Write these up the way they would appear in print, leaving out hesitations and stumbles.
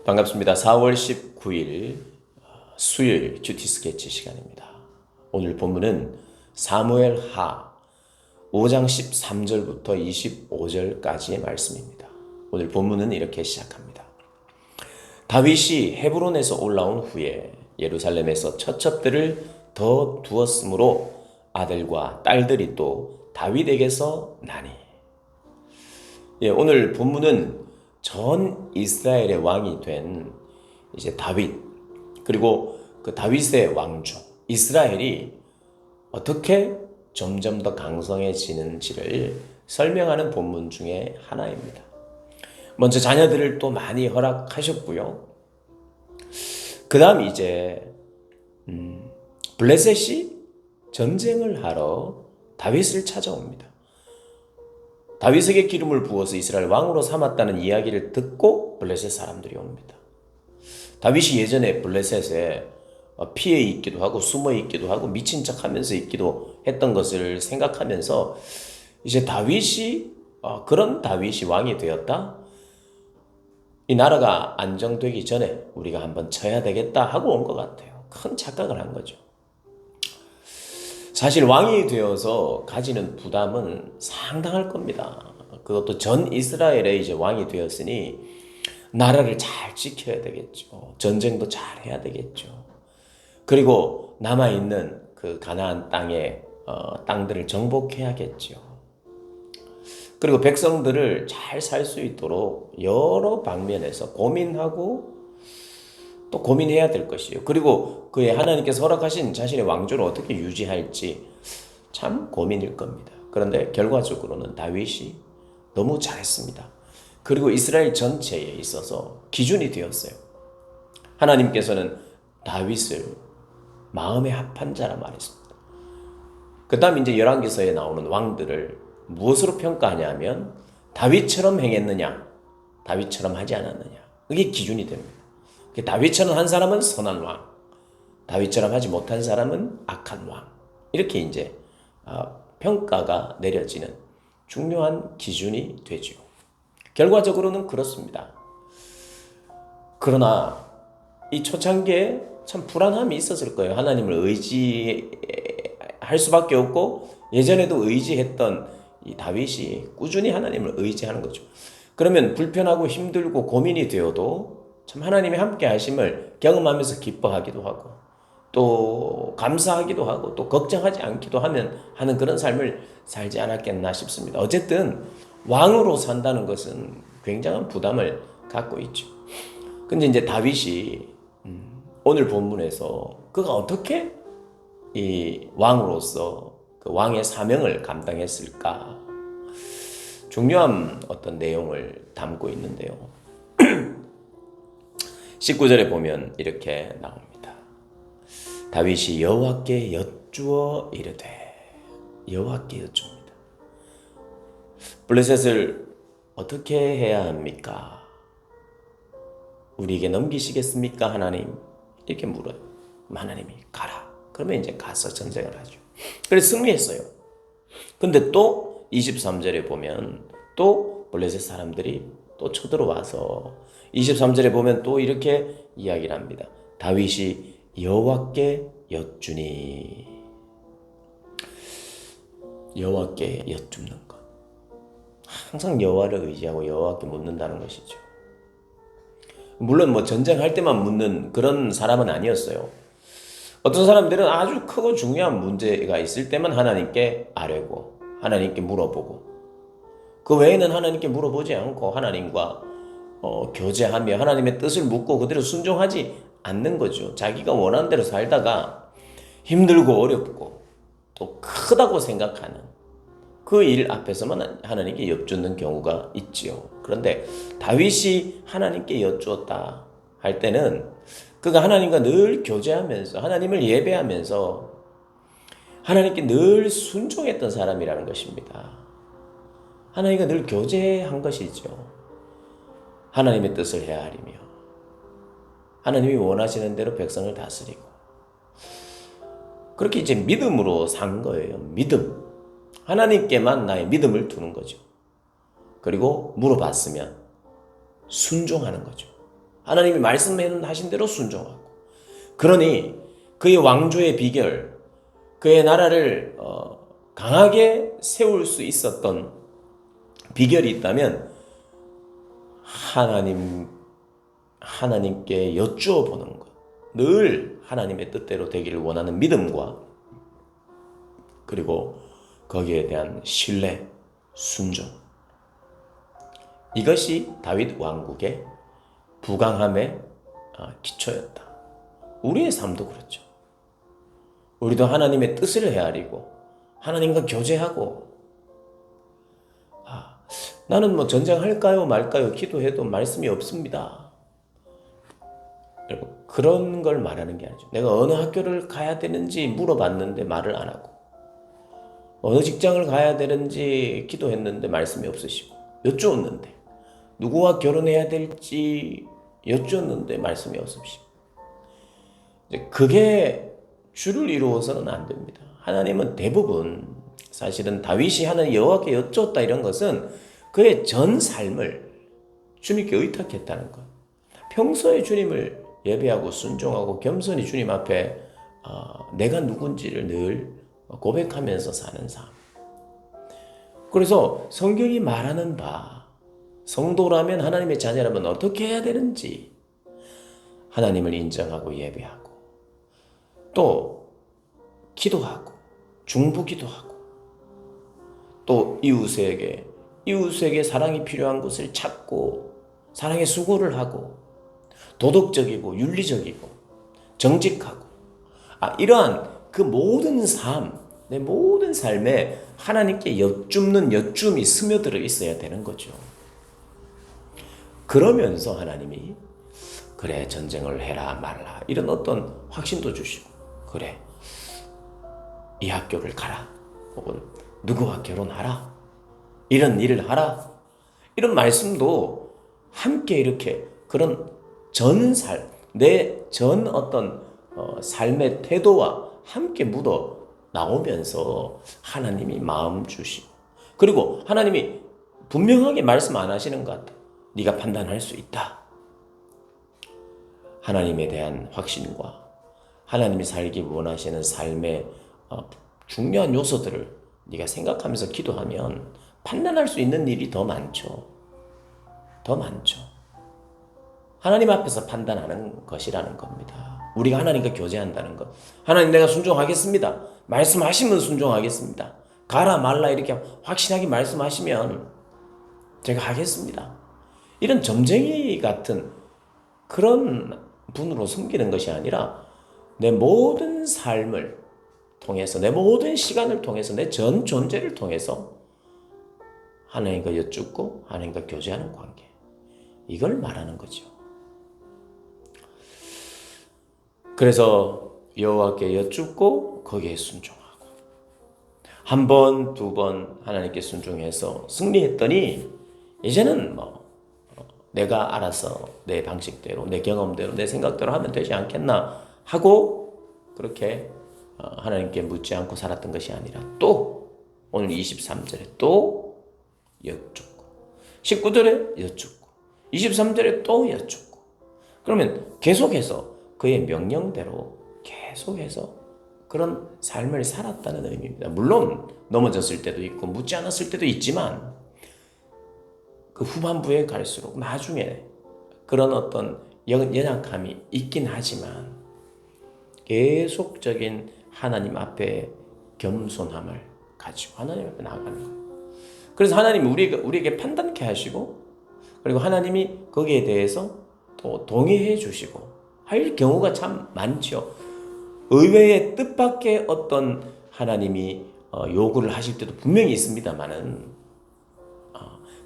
반갑습니다. 4월 19일 수요일 큐티 스케치 시간입니다. 오늘 본문은 사무엘 하 5장 13절부터 25절까지의 말씀입니다. 오늘 본문은 이렇게 시작합니다. 다윗이 헤브론에서 올라온 후에 예루살렘에서 처첩들을 더 두었으므로 아들과 딸들이 또 다윗에게서 나니. 오늘 본문은 전 이스라엘의 왕이 된 이제 다윗, 그리고 그 다윗의 왕조 이스라엘이 어떻게 점점 더 강성해지는지를 설명하는 본문 중에 하나입니다. 먼저 자녀들을 또 많이 허락하셨고요. 그 다음 이제 블레셋이 전쟁을 하러 다윗을 찾아옵니다. 다윗에게 기름을 부어서 이스라엘 왕으로 삼았다는 이야기를 듣고 블레셋 사람들이 옵니다. 다윗이 예전에 블레셋에 피해 있기도 하고 숨어 있기도 하고 미친 척하면서 있기도 했던 것을 생각하면서 이제 다윗이 그런 다윗이 왕이 되었다. 이 나라가 안정되기 전에 우리가 한번 쳐야 되겠다 하고 온 것 같아요. 큰 착각을 한 거죠. 사실 왕이 되어서 가지는 부담은 상당할 겁니다. 그것도 전 이스라엘의 이제 왕이 되었으니 나라를 잘 지켜야 되겠죠. 전쟁도 잘 해야 되겠죠. 그리고 남아있는 그 가나안 땅의 땅들을 정복해야겠죠. 그리고 백성들을 잘 살 수 있도록 여러 방면에서 고민하고 또 고민해야 될 것이에요. 그리고 그의 하나님께서 허락하신 자신의 왕조를 어떻게 유지할지 참 고민일 겁니다. 그런데 결과적으로는 다윗이 너무 잘했습니다. 그리고 이스라엘 전체에 있어서 기준이 되었어요. 하나님께서는 다윗을 마음에 합한 자라 말했습니다. 그 다음 이제 열왕기서에 나오는 왕들을 무엇으로 평가하냐면 다윗처럼 행했느냐, 다윗처럼 하지 않았느냐. 그게 기준이 됩니다. 다윗처럼 한 사람은 선한 왕, 다윗처럼 하지 못한 사람은 악한 왕. 이렇게 이제 평가가 내려지는 중요한 기준이 되죠. 결과적으로는 그렇습니다. 그러나 이 초창기에 참 불안함이 있었을 거예요. 하나님을 의지할 수밖에 없고 예전에도 의지했던 이 다윗이 꾸준히 하나님을 의지하는 거죠. 그러면 불편하고 힘들고 고민이 되어도 참 하나님의 함께 하심을 경험하면서 기뻐하기도 하고 또 감사하기도 하고 또 걱정하지 않기도 하는 그런 삶을 살지 않았겠나 싶습니다. 어쨌든 왕으로 산다는 것은 굉장한 부담을 갖고 있죠. 근데 이제 다윗이 오늘 본문에서 그가 어떻게 이 왕으로서 그 왕의 사명을 감당했을까? 중요한 어떤 내용을 담고 있는데요. 19절에 보면 이렇게 나옵니다. 다윗이 여호와께 여쭈어 이르되, 여호와께 여쭈입니다. 블레셋을 어떻게 해야 합니까? 우리에게 넘기시겠습니까, 하나님? 이렇게 물어요. 하나님이 가라. 그러면 이제 가서 전쟁을 하죠. 그래서 승리했어요. 근데 또 23절에 보면 또 블레셋 사람들이 또 쳐들어와서 23절에 보면 또 이렇게 이야기를 합니다. 다윗이 여호와께 여쭈니. 여호와께 여쭙는 것. 항상 여호와를 의지하고 여호와께 묻는다는 것이죠. 물론 뭐 전쟁할 때만 묻는 그런 사람은 아니었어요. 어떤 사람들은 아주 크고 중요한 문제가 있을 때만 하나님께 아뢰고 하나님께 물어보고 그 외에는 하나님께 물어보지 않고 하나님과 교제하며 하나님의 뜻을 묻고 그대로 순종하지 않는 거죠. 자기가 원하는 대로 살다가 힘들고 어렵고 또 크다고 생각하는 그 일 앞에서만 하나님께 여쭙는 경우가 있지요. 그런데 다윗이 하나님께 여쭈었다 할 때는 그가 하나님과 늘 교제하면서 하나님을 예배하면서 하나님께 늘 순종했던 사람이라는 것입니다. 하나님과 늘 교제한 것이죠. 하나님의 뜻을 헤아리며 하나님이 원하시는 대로 백성을 다스리고 그렇게 이제 믿음으로 산 거예요. 믿음. 하나님께만 나의 믿음을 두는 거죠. 그리고 물어봤으면 순종하는 거죠. 하나님이 말씀하신 대로 순종하고. 그러니 그의 왕조의 비결, 그의 나라를 강하게 세울 수 있었던 비결이 있다면 하나님께 여쭈어 보는 것, 늘 하나님의 뜻대로 되기를 원하는 믿음과 그리고 거기에 대한 신뢰, 순종. 이것이 다윗 왕국의 부강함의 기초였다. 우리의 삶도 그렇죠. 우리도 하나님의 뜻을 헤아리고 하나님과 교제하고 나는 뭐 전쟁할까요 말까요 기도해도 말씀이 없습니다. 여러분, 그런 걸 말하는 게 아니죠. 내가 어느 학교를 가야 되는지 물어봤는데 말을 안 하고 어느 직장을 가야 되는지 기도했는데 말씀이 없으시고 여쭈었는데 누구와 결혼해야 될지 여쭈었는데 말씀이 없으시고 그게 주를 이루어서는 안 됩니다. 하나님은 대부분 사실은 다윗이 하나님 여호와께 여쭈었다 이런 것은 그의 전 삶을 주님께 의탁했다는 것. 평소에 주님을 예배하고 순종하고 겸손히 주님 앞에 내가 누군지를 늘 고백하면서 사는 삶. 그래서 성경이 말하는 바 성도라면 하나님의 자녀라면 어떻게 해야 되는지 하나님을 인정하고 예배하고 또 기도하고 중보기도 하고 또 이웃에게 사랑이 필요한 것을 찾고 사랑의 수고를 하고 도덕적이고 윤리적이고 정직하고 이러한 그 모든 삶, 내 모든 삶에 하나님께 여쭙는 여쭌이 스며들어 있어야 되는 거죠. 그러면서 하나님이 그래 전쟁을 해라 말라 이런 어떤 확신도 주시고 그래 이 학교를 가라 혹은 누구와 결혼하라 이런 일을 하라 이런 말씀도 함께 이렇게 그런 내 전 어떤 삶의 태도와 함께 묻어 나오면서 하나님이 마음 주시고 그리고 하나님이 분명하게 말씀 안 하시는 것 같아. 네가 판단할 수 있다. 하나님에 대한 확신과 하나님이 살기 원하시는 삶의 중요한 요소들을 네가 생각하면서 기도하면 판단할 수 있는 일이 더 많죠. 더 많죠. 하나님 앞에서 판단하는 것이라는 겁니다. 우리가 하나님과 교제한다는 것. 하나님 내가 순종하겠습니다. 말씀하시면 순종하겠습니다. 가라 말라 이렇게 확신하게 말씀하시면 제가 하겠습니다. 이런 점쟁이 같은 그런 분으로 섬기는 것이 아니라 내 모든 삶을 통해서 내 모든 시간을 통해서 내 전 존재를 통해서 하나님과 여쭙고 하나님과 교제하는 관계. 이걸 말하는 거죠. 그래서 여호와께 여쭙고 거기에 순종하고 한 번, 두 번 하나님께 순종해서 승리했더니 이제는 내가 알아서 내 방식대로 내 경험대로 내 생각대로 하면 되지 않겠나 하고 그렇게 하나님께 묻지 않고 살았던 것이 아니라 또 오늘 23절에 또 여쭙고 19절에 여쭙고 23절에 또 여쭙고 그러면 계속해서 그의 명령대로 계속해서 그런 삶을 살았다는 의미입니다. 물론 넘어졌을 때도 있고 묻지 않았을 때도 있지만 그 후반부에 갈수록 나중에 그런 어떤 연약함이 있긴 하지만 계속적인 하나님 앞에 겸손함을 가지고 하나님 앞에 나아가는 거예요. 그래서 하나님이 우리에게 판단케 하시고 그리고 하나님이 거기에 대해서 또 동의해 주시고 할 경우가 참 많죠. 의외의 뜻밖의 어떤 하나님이 요구를 하실 때도 분명히 있습니다만은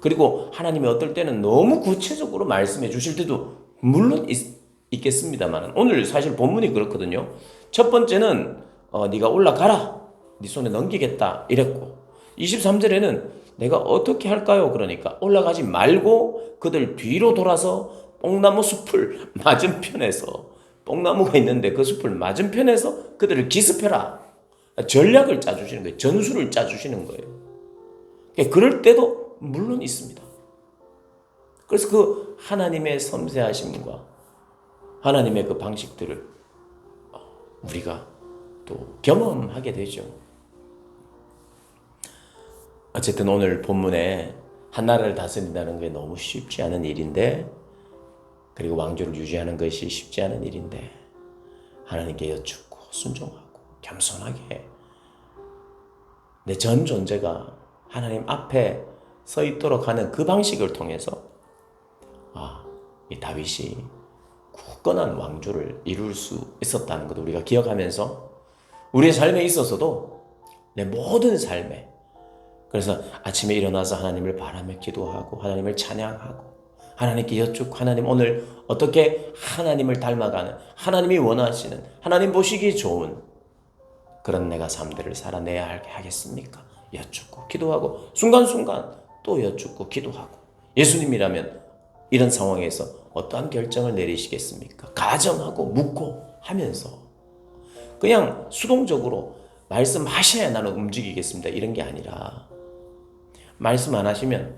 그리고 하나님이 어떨 때는 너무 구체적으로 말씀해 주실 때도 물론 있겠습니다만 오늘 사실 본문이 그렇거든요. 첫 번째는 네가 올라가라. 네 손에 넘기겠다 이랬고 23절에는 내가 어떻게 할까요? 그러니까 올라가지 말고 그들 뒤로 돌아서 뽕나무 숲을 맞은편에서 뽕나무가 있는데 그 숲을 맞은편에서 그들을 기습해라. 전략을 짜주시는 거예요. 전술을 짜주시는 거예요. 그럴 때도 물론 있습니다. 그래서 그 하나님의 섬세하심과 하나님의 그 방식들을 우리가 또 경험하게 되죠. 어쨌든 오늘 본문에 한 나라를 다스린다는 게 너무 쉽지 않은 일인데, 그리고 왕조를 유지하는 것이 쉽지 않은 일인데, 하나님께 여쭙고 순종하고 겸손하게 내 전 존재가 하나님 앞에 서 있도록 하는 그 방식을 통해서 이 다윗이 굳건한 왕조를 이룰 수 있었다는 것을 우리가 기억하면서 우리의 삶에 있어서도 내 모든 삶에, 그래서 아침에 일어나서 하나님을 바라며 기도하고 하나님을 찬양하고 하나님께 여쭙고, 하나님 오늘 어떻게 하나님을 닮아가는, 하나님이 원하시는, 하나님 보시기 좋은 그런 내가 삶들을 살아내야 하겠습니까? 여쭙고 기도하고 순간순간 또 여쭙고 기도하고, 예수님이라면 이런 상황에서 어떠한 결정을 내리시겠습니까? 가정하고 묻고 하면서 그냥 수동적으로 말씀하셔야 나는 움직이겠습니다 이런 게 아니라, 말씀 안 하시면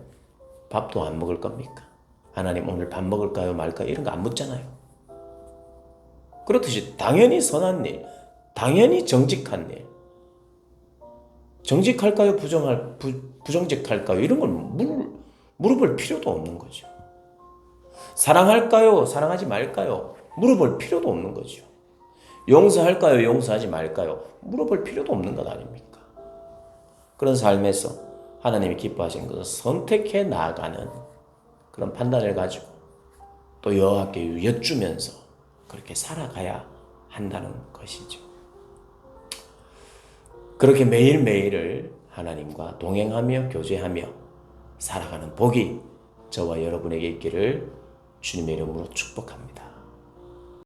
밥도 안 먹을 겁니까? 하나님 오늘 밥 먹을까요 말까요 이런 거 안 묻잖아요. 그렇듯이 당연히 선한 일, 당연히 정직한 일, 정직할까요 부정직할까요 이런 걸 물어볼 필요도 없는 거죠. 사랑할까요 사랑하지 말까요 물어볼 필요도 없는 거죠. 용서할까요 용서하지 말까요 물어볼 필요도 없는 것 아닙니까? 그런 삶에서 하나님이 기뻐하시는 것은 선택해 나아가는 그런 판단을 가지고 또 여호와께 여쭈면서 그렇게 살아가야 한다는 것이죠. 그렇게 매일매일을 하나님과 동행하며 교제하며 살아가는 복이 저와 여러분에게 있기를 주님의 이름으로 축복합니다.